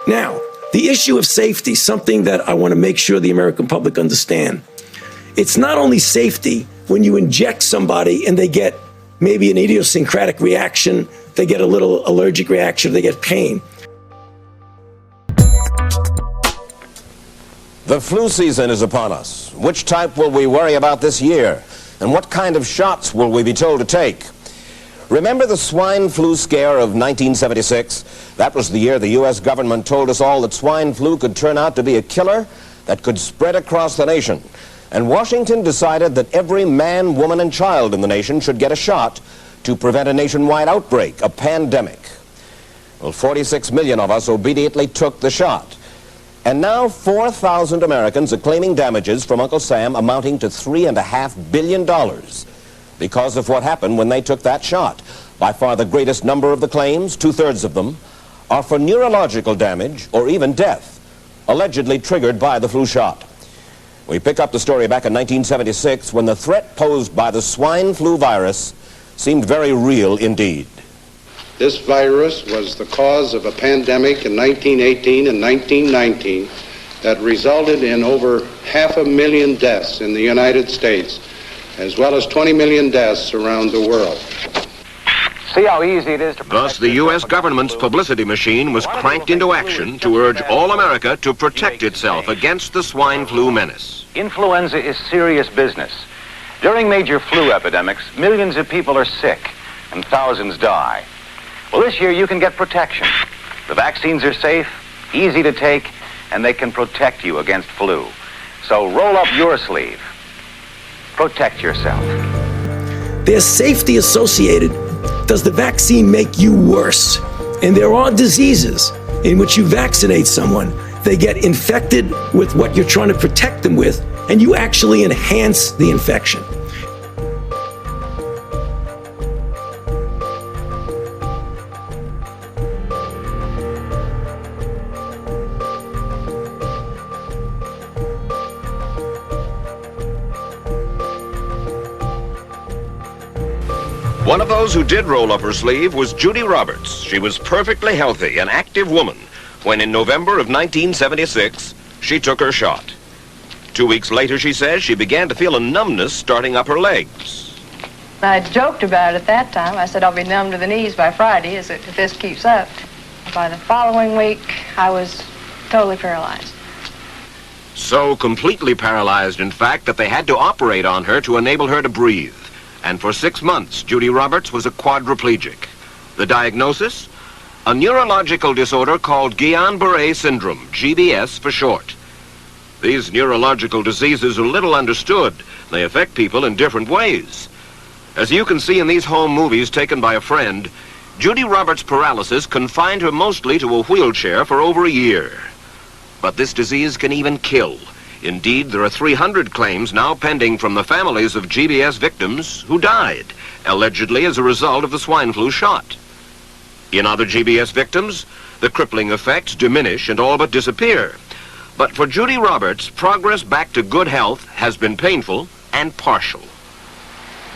Now, the issue of safety, something that I want to make sure the American public understand. It's not only safety when you inject somebody and they get maybe an idiosyncratic reaction, they get a little allergic reaction, they get pain. The flu season is upon us. Which type will we worry about this year? And what kind of shots will we be told to take? Remember the swine flu scare of 1976? That was the year the U.S. government told us all that swine flu could turn out to be a killer that could spread across the nation. And Washington decided that every man, woman, and child in the nation should get a shot to prevent a nationwide outbreak, a pandemic. Well, 46 million of us obediently took the shot. And now 4,000 Americans are claiming damages from Uncle Sam amounting to $3.5 billion because of what happened when they took that shot. By far the greatest number of the claims, 2/3 of them, are for neurological damage or even death, allegedly triggered by the flu shot. We pick up the story back in 1976 when the threat posed by the swine flu virus seemed very real indeed. This virus was the cause of a pandemic in 1918 and 1919 that resulted in over 500,000 deaths in the United States, as well as 20 million deaths around the world. See how easy it is to... Thus, the U.S. government's publicity machine was cranked into action to urge all America to protect itself against the swine flu menace. Influenza is serious business. During major flu epidemics, millions of people are sick and thousands die. Well, this year you can get protection. The vaccines are safe, easy to take, and they can protect you against flu. So roll up your sleeve. Protect yourself. There's safety associated. Does the vaccine make you worse? And there are diseases in which you vaccinate someone, they get infected with what you're trying to protect them with, and you actually enhance the infection. One of those who did roll up her sleeve was Judy Roberts. She was perfectly healthy, an active woman, when in November of 1976, she took her shot. 2 weeks later, she says, she began to feel a numbness starting up her legs. I joked about it at that time. I said, I'll be numb to the knees by Friday if this keeps up. By the following week, I was totally paralyzed. So completely paralyzed, in fact, that they had to operate on her to enable her to breathe. And for 6 months, Judy Roberts was a quadriplegic. The diagnosis? A neurological disorder called Gullian-Barre syndrome, GBS for short. These neurological diseases are little understood. They affect people in different ways. As you can see in these home movies taken by a friend, Judy Roberts' paralysis confined her mostly to a wheelchair for over a year. But this disease can even kill. Indeed, there are 300 claims now pending from the families of GBS victims who died, allegedly as a result of the swine flu shot. In other GBS victims, the crippling effects diminish and all but disappear. But for Judy Roberts, progress back to good health has been painful and partial.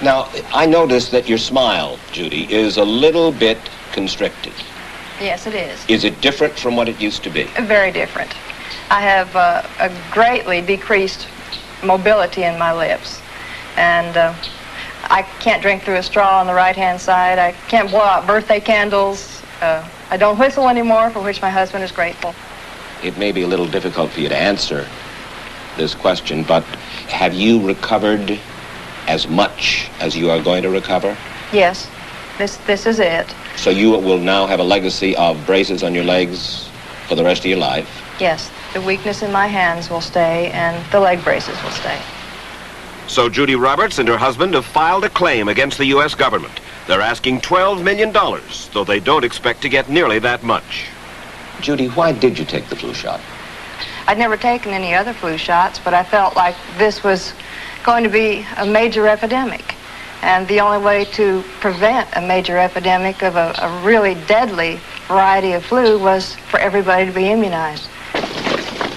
Now, I noticed that your smile, Judy, is a little bit constricted. Yes, it is. Is it different from what it used to be? Very different. I have a greatly decreased mobility in my lips. And I can't drink through a straw on the right-hand side. I can't blow out birthday candles. I don't whistle anymore, for which my husband is grateful. It may be a little difficult for you to answer this question, but have you recovered as much as you are going to recover? Yes, this is it. So you will now have a legacy of braces on your legs for the rest of your life? Yes, the weakness in my hands will stay, and the leg braces will stay. So Judy Roberts and her husband have filed a claim against the U.S. government. They're asking $12 million, though they don't expect to get nearly that much. Judy, why did you take the flu shot? I'd never taken any other flu shots, but I felt like this was going to be a major epidemic. And the only way to prevent a major epidemic of a really deadly variety of flu was for everybody to be immunized.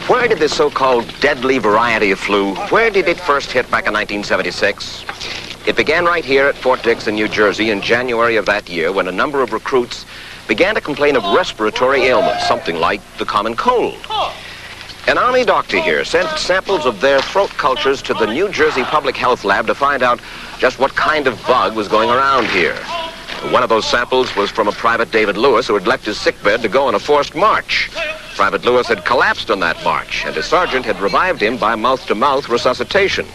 Where did this so-called deadly variety of flu, where did it first hit back in 1976? It began right here at Fort Dix in New Jersey in January of that year when a number of recruits began to complain of respiratory ailments, something like the common cold. An Army doctor here sent samples of their throat cultures to the New Jersey Public Health Lab to find out just what kind of bug was going around here. One of those samples was from a Private David Lewis who had left his sickbed to go on a forced march. Private Lewis had collapsed on that march, and his sergeant had revived him by mouth-to-mouth resuscitation.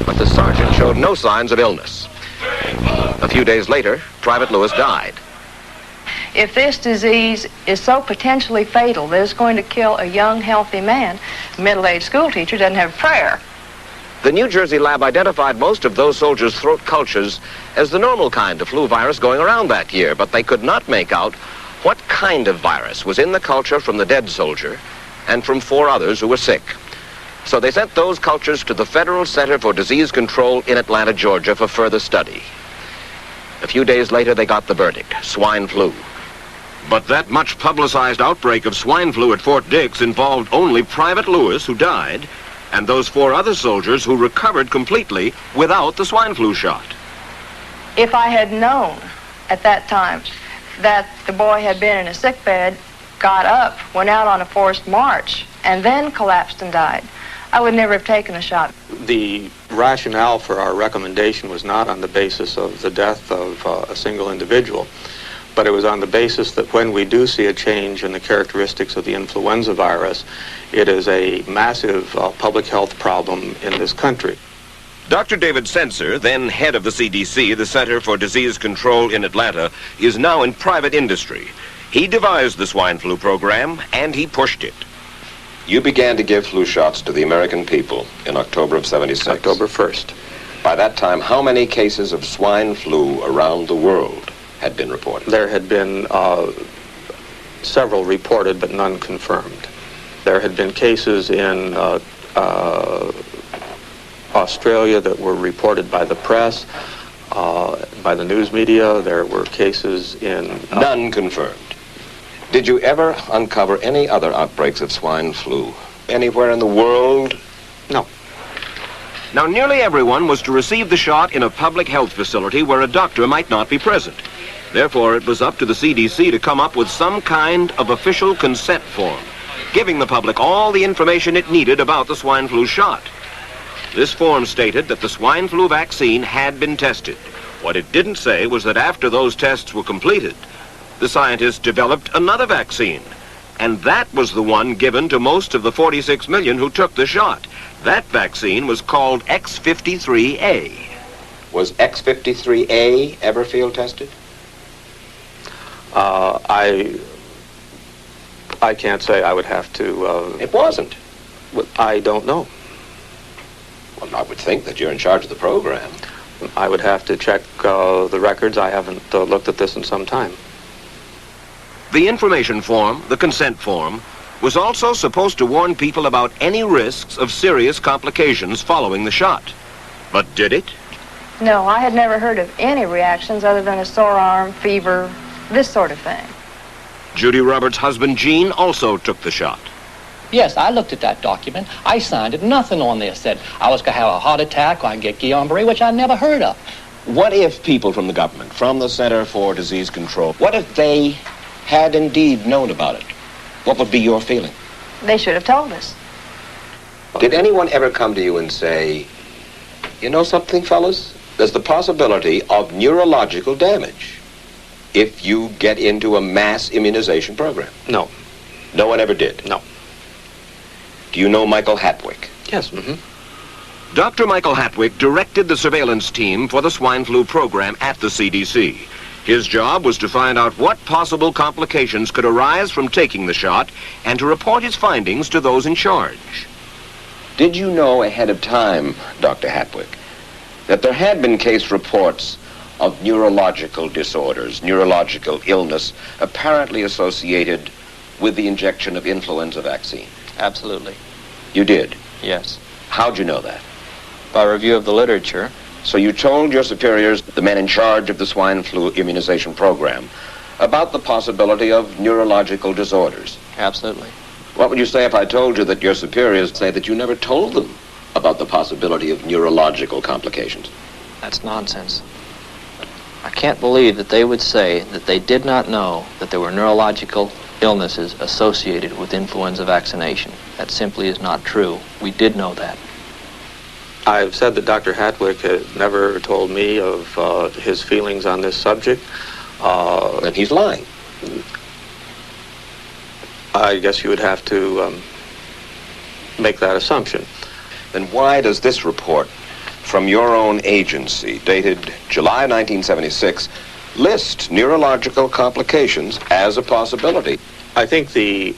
But the sergeant showed no signs of illness. A few days later, Private Lewis died. If this disease is so potentially fatal that it's going to kill a young, healthy man, a middle-aged school teacher doesn't have a prayer. The New Jersey lab identified most of those soldiers' throat cultures as the normal kind of flu virus going around that year, but they could not make out what kind of virus was in the culture from the dead soldier and from 4 others who were sick. So they sent those cultures to the Federal Center for Disease Control in Atlanta, Georgia for further study. A few days later, they got the verdict: swine flu. But that much publicized outbreak of swine flu at Fort Dix involved only Private Lewis, who died, and those 4 other soldiers who recovered completely without the swine flu shot. If I had known at that time that the boy had been in a sick bed, got up, went out on a forced march, and then collapsed and died, I would never have taken the shot. The rationale for our recommendation was not on the basis of the death of a single individual, but it was on the basis that when we do see a change in the characteristics of the influenza virus, it is a massive public health problem in this country. Dr. David Senser, then head of the CDC, the Center for Disease Control in Atlanta, is now in private industry. He devised the swine flu program, and he pushed it. You began to give flu shots to the American people in October of '76. October 1st. By that time, how many cases of swine flu around the world had been reported? There had been several reported, but none confirmed. There had been cases in Australia that were reported by the press, by the news media. There were cases in... None confirmed. Did you ever uncover any other outbreaks of swine flu anywhere in the world? No. Now, nearly everyone was to receive the shot in a public health facility where a doctor might not be present. Therefore, it was up to the CDC to come up with some kind of official consent form, giving the public all the information it needed about the swine flu shot. This form stated that the swine flu vaccine had been tested. What it didn't say was that after those tests were completed, the scientists developed another vaccine, and that was the one given to most of the 46 million who took the shot. That vaccine was called X53A. Was X53A ever field tested? I can't say. I would have to... It wasn't. I don't know. Well, I would think that you're in charge of the program. I would have to check the records. I haven't looked at this in some time. The information form, the consent form, was also supposed to warn people about any risks of serious complications following the shot. But did it? No, I had never heard of any reactions other than a sore arm, fever, this sort of thing. Judy Roberts' husband, Gene, also took the shot. Yes, I looked at that document. I signed it. Nothing on there said I was going to have a heart attack or I can get Gullian-Barre, which I never heard of. What if people from the government, from the Center for Disease Control, what if they had indeed known about it? What would be your feeling? They should have told us. Did anyone ever come to you and say, you know something, fellas? There's the possibility of neurological damage if you get into a mass immunization program? No. No one ever did? No. Do you know Michael Hatwick? Yes. Mm-hmm. Dr. Michael Hatwick directed the surveillance team for the swine flu program at the CDC. His job was to find out what possible complications could arise from taking the shot and to report his findings to those in charge. Did you know ahead of time, Dr. Hatwick, that there had been case reports of neurological disorders, neurological illness, apparently associated with the injection of influenza vaccine? Absolutely. You did? Yes. How'd you know that? By review of the literature. So you told your superiors, the men in charge of the swine flu immunization program, about the possibility of neurological disorders? Absolutely. What would you say if I told you that your superiors say that you never told them about the possibility of neurological complications? That's nonsense. I can't believe that they would say that they did not know that there were neurological illnesses associated with influenza vaccination. That simply is not true. We did know that. I've said that Dr. Hatwick had never told me of his feelings on this subject. Then he's lying. I guess you would have to make that assumption. Then why does this report from your own agency, dated July 1976, list neurological complications as a possibility? I think the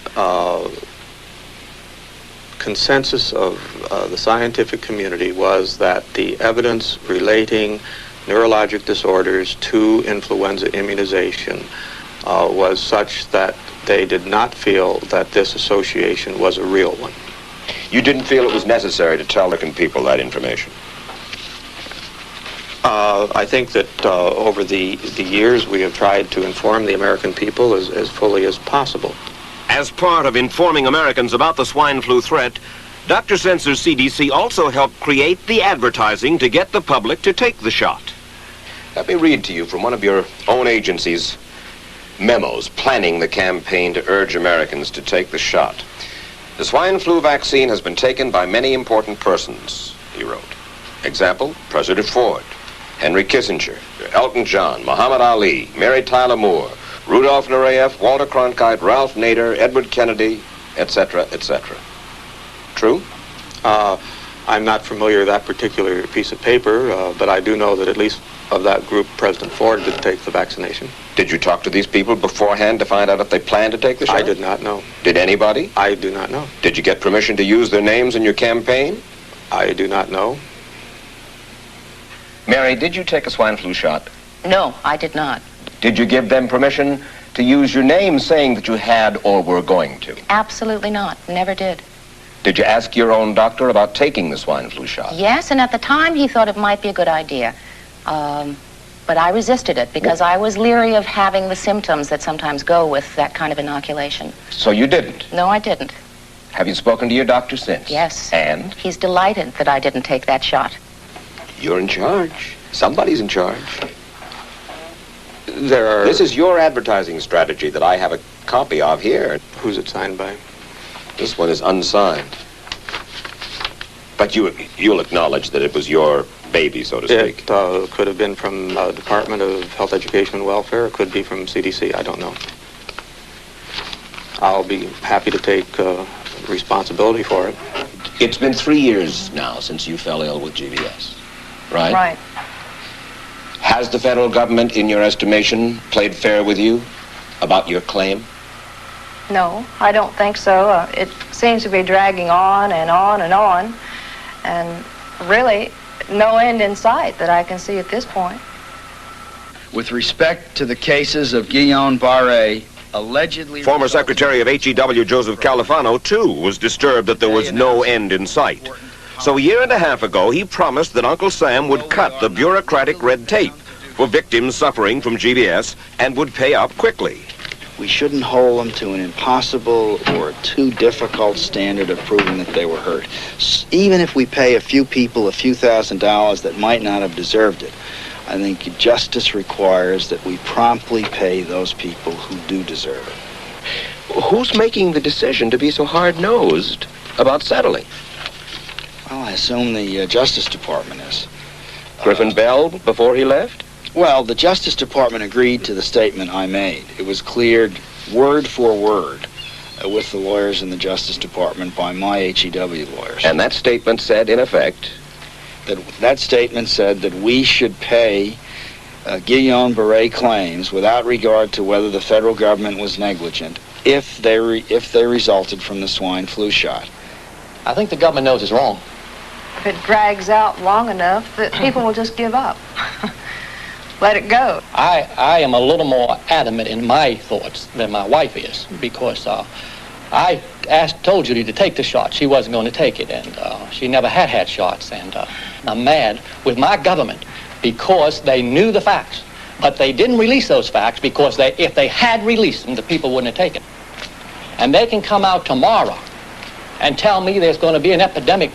consensus of the scientific community was that the evidence relating neurologic disorders to influenza immunization was such that they did not feel that this association was a real one. You didn't feel it was necessary to tell American people that information? I think that over the years we have tried to inform the American people as fully as possible. As part of informing Americans about the swine flu threat, Dr. Sensor's CDC also helped create the advertising to get the public to take the shot. Let me read to you from one of your own agency's memos planning the campaign to urge Americans to take the shot. The swine flu vaccine has been taken by many important persons, he wrote. Example, President Ford, Henry Kissinger, Elton John, Muhammad Ali, Mary Tyler Moore, Rudolph Nureyev, Walter Cronkite, Ralph Nader, Edward Kennedy, etc., etc. True? I'm not familiar with that particular piece of paper, but I do know that at least of that group, President Ford did take the vaccination. Did you talk to these people beforehand to find out if they planned to take the shot? I did not know. Did anybody? I do not know. Did you get permission to use their names in your campaign? I do not know. Mary, did you take a swine flu shot? No, I did not. Did you give them permission to use your name saying that you had or were going to? Absolutely not. Never did. Did you ask your own doctor about taking the swine flu shot? Yes, and at the time he thought it might be a good idea. But I resisted it because I was leery of having the symptoms that sometimes go with that kind of inoculation. So you didn't? No, I didn't. Have you spoken to your doctor since? Yes. And? He's delighted that I didn't take that shot. You're in charge. Somebody's in charge. This is your advertising strategy that I have a copy of here. Who's it signed by? This one is unsigned. But you'll acknowledge that it was your baby, so to speak. It could have been from the Department of Health, Education, and Welfare. It could be from CDC. I don't know. I'll be happy to take responsibility for it. It's been 3 years now since you fell ill with GBS, right? Right. Has the federal government, in your estimation, played fair with you about your claim? No, I don't think so. It seems to be dragging on and on and on, and really no end in sight that I can see at this point. With respect to the cases of Gullian-Barre, allegedly... Former Secretary of HEW Joseph Califano, too, was disturbed that there was no end in sight. So a year and a half ago, he promised that Uncle Sam would cut the bureaucratic red tape for victims suffering from GBS and would pay up quickly. We shouldn't hold them to an impossible or too difficult standard of proving that they were hurt. Even if we pay a few people a few $1,000s that might not have deserved it, I think justice requires that we promptly pay those people who do deserve it. Who's making the decision to be so hard-nosed about settling? Well, I assume the Justice Department is. Griffin Bell before he left? Well, the Justice Department agreed to the statement I made. It was cleared word for word with the lawyers in the Justice Department by my HEW lawyers. And that statement said, in effect... That statement said that we should pay Gullian-Barre claims without regard to whether the federal government was negligent if they resulted from the swine flu shot. I think the government knows it's wrong. If it drags out long enough, that people will just give up. Let it go. I am a little more adamant in my thoughts than my wife is, because I told Judy to take the shot. She wasn't going to take it, and she never had shots, and I'm mad with my government because they knew the facts, but they didn't release those facts because if they had released them, the people wouldn't have taken it. And they can come out tomorrow and tell me there's going to be an epidemic,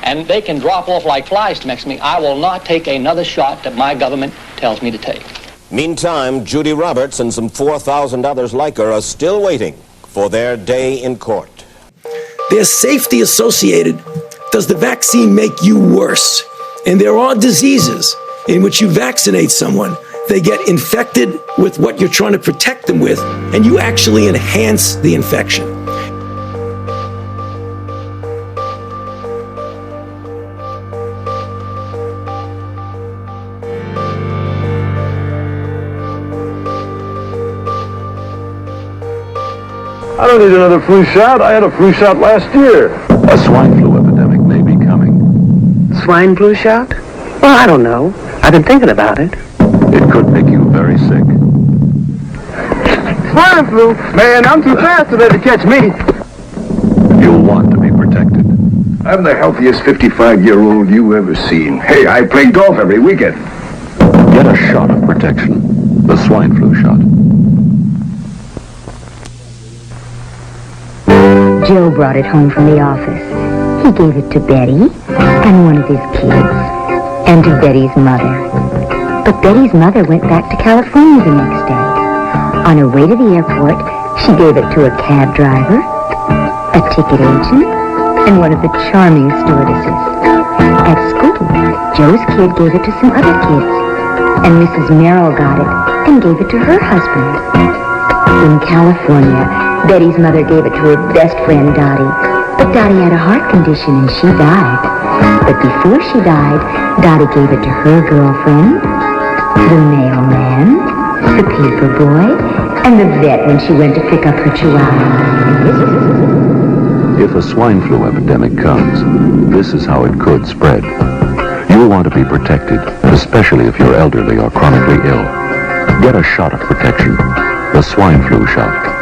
and they can drop off like flies next to me. I will not take another shot that my government tells me to take. Meantime, Judy Roberts and some 4,000 others like her are still waiting for their day in court. There's safety associated. Does the vaccine make you worse? And there are diseases in which you vaccinate someone, they get infected with what you're trying to protect them with, and you actually enhance the infection. I don't need another flu shot. I had a flu shot last year. A swine flu epidemic may be coming. Swine flu shot? Well, I don't know. I've been thinking about it. It could make you very sick. Swine flu? Man, I'm too fast today to catch me. You'll want to be protected. I'm the healthiest 55-year-old you ever seen. Hey, I play golf every weekend. Get a shot of protection. The swine flu shot. Joe brought it home from the office. He gave it to Betty and one of his kids, and to Betty's mother. But Betty's mother went back to California the next day. On her way to the airport, she gave it to a cab driver, a ticket agent, and one of the charming stewardesses. At school, Joe's kid gave it to some other kids, and Mrs. Merrill got it and gave it to her husband. In California, Betty's mother gave it to her best friend, Dottie. But Dottie had a heart condition and she died. But before she died, Dottie gave it to her girlfriend, the mailman, the paper boy, and the vet when she went to pick up her chihuahua. If a swine flu epidemic comes, this is how it could spread. You'll want to be protected, especially if you're elderly or chronically ill. Get a shot of protection, the swine flu shot.